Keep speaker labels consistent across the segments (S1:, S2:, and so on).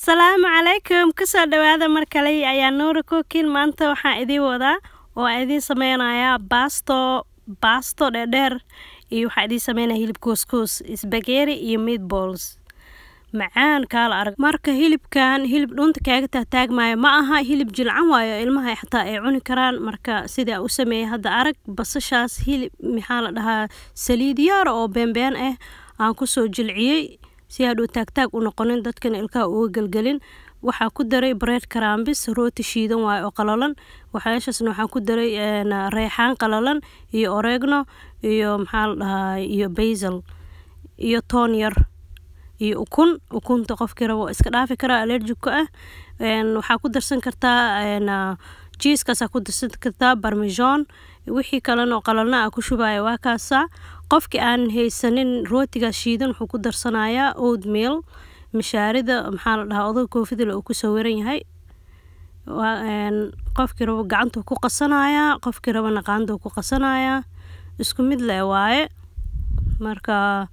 S1: Salaamu calaykum kusoo dhawaada mar kale ayaa Nuura Cooking maanta waxaan idin wadaa oo idin sameynaya basto dheer iyo waxaan idin sameynaya hilib couscous spaghetti iyo meatballs macaan kala arag marka hilibkan hilib dhunta kaaga taagmaayo ma aha hilib jilcan waayo ilmaha xitaa ay cuni karaan marka sida u sameeyay hadda arag basashaas hilib maxaa la dhahaa saliid yar oo been ah aan ku soo jilciyay si aad u taag u noqonin dadkan ilka uga galgalin waxa ku daray bread crumbs rooti shiidan waa oo qalalan waxaashaasna waxa ku daray reexaan qalalan iyo oregano iyo maxaa la dhahaa iyo basil iyo toon yar iyo ukunta qofkii rabo iska dhaafi kara allergic ka ah waxa ku darsan kartaa cheese ka ku darsan kartaa parmesan wixii kale oo qalalna ku shubaya waa kaasa qofkii aan haysanin rootiga shiidan wuxuu ku darsanayaa oatmeal mishaarida maxaa la dhahaa oday koofida uu ku sawiran yahay qofkii rabo gacanta ku qasanaya qofkii rabo naqaando ku qasanaya isku mid leh waaye marka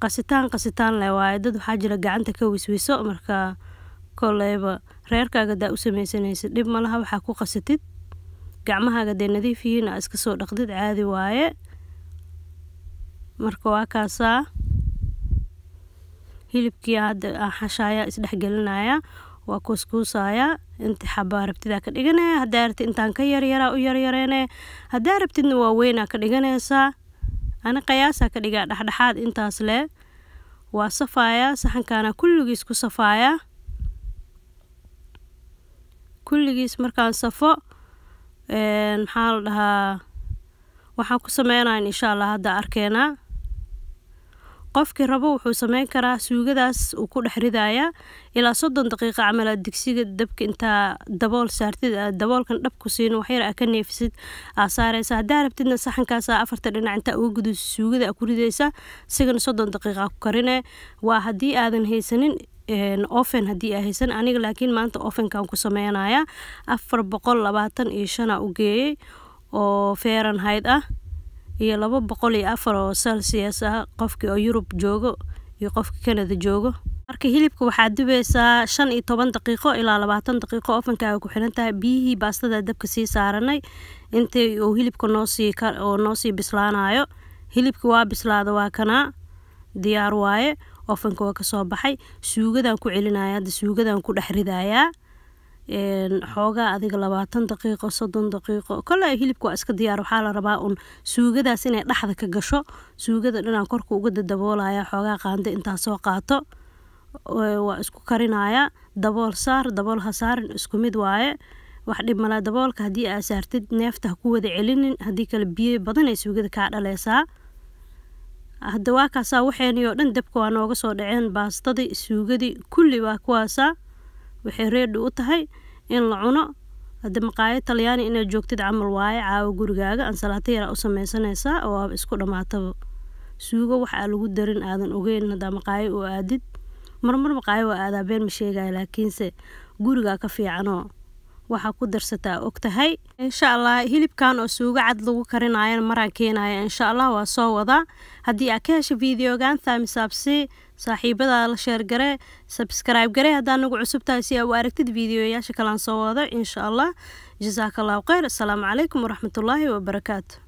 S1: qasitaan leh waaye dad waxa jira gacanta ka wiswiso marka kolleyba reerkaaga daa u sameysanaysa dib ma laha waxa ku qasatid gacmahaaga de nadiif yihiin iska soo dhaqdid caadi waaye marka waa kaasa hilibkii hadda xashaaya isdhexgelinaya waa couscousaya inta xabaa rabtida ka dhiganaya hadaa rabtid intaan ka yaryara u yaryareene hadaa rabtidna waa weyn ka dhiganaysa ana qiyaasa ka dhigaa dhaxdhaxaad intaas leh waa safaaya saxankana kulligiis ku safaaya kulligiis markaan safo maxaa la dhahaa waxaan ku sameynaa insha Allah hadda arkeena qofkii rabo wuxuu sameyn karaa suugadaas uu ku dhaxridaya ilaa 30 daqiiqo camal digsiga dabka inta dabool saartid daboolkan dab ku siin wax yar ka neefsid saaraysa hadaa rabtidna saxankaas afarta dhinac inta ugu gudu suugada ku ridaysa sigana 30 daqiiqo ku karine waa hadii aadan haysanin oven hadii ay haysan aniga laakiin maanta ovenkan ku sameynaya 425 u geeyay oo Fahrenheit ah iyo 204 oo Celsius ah qofkii oo Europe joogo iyo qofkii Canada joogo marka hilibka waxa dubaysaa 15 daqiiqo ilaa 20 daqiiqo ovenkaaga ku xirantahay biyihii baastada dabka sii saaranay intee uu hilibka noo sii bislaanayo hilibka waa bislaada waa kana diyaar waaye ovenka waa ka soo baxay suugadan ku celinaya hadda suugadan ku dhaxridaya xoogaa adiga 20 daqiiqo 30 daqiiqo kala hilibku waa iska diyaar waxa la rabaa suugadaas inay dhaxda ka gasho suugada dhanaan korka uga daboolaya xoogaa qaando inta soo qaato waa isku karinaya dabool saar dabool ha saarin isku mid waaye wax dhib mala daboolka hadii aad saartid neefta ku wada celinin hadii kala biyo badan ay suugada ka dhalaysaa hadda waa kaasa waxeeniyo dhan dabka waa nooga soo dhaceen baastadii suugadii kulli waa kuwaasa waxay reed u tahay in la cuno hadda maqaayad Talyaani inay joogtid camal waaye caawa gurigaaga ansalaato yar u sameysanaysa oo isku dhamaataba suugo waxa lagu darin aadan ogeyn hada maqaayad oo aadid marmar maqaayad waa aada been ma sheegay laakiinse guriga ka fiicano waxa ku darsataa ogtahay insha Allah hilibkan oo suugo cad lagu karinayo maraan keenayo insha Allah waa soo wada hadii aad ka hesho videogan thumbs up saaxiibada la share gare subscribe gare hadaa nagu cusub tahay si aad u aragtid videoyaasha kale aan soo wado insha Allah jazakallahu khayr assalamu alaykum wa rahmatullahi wa barakatuh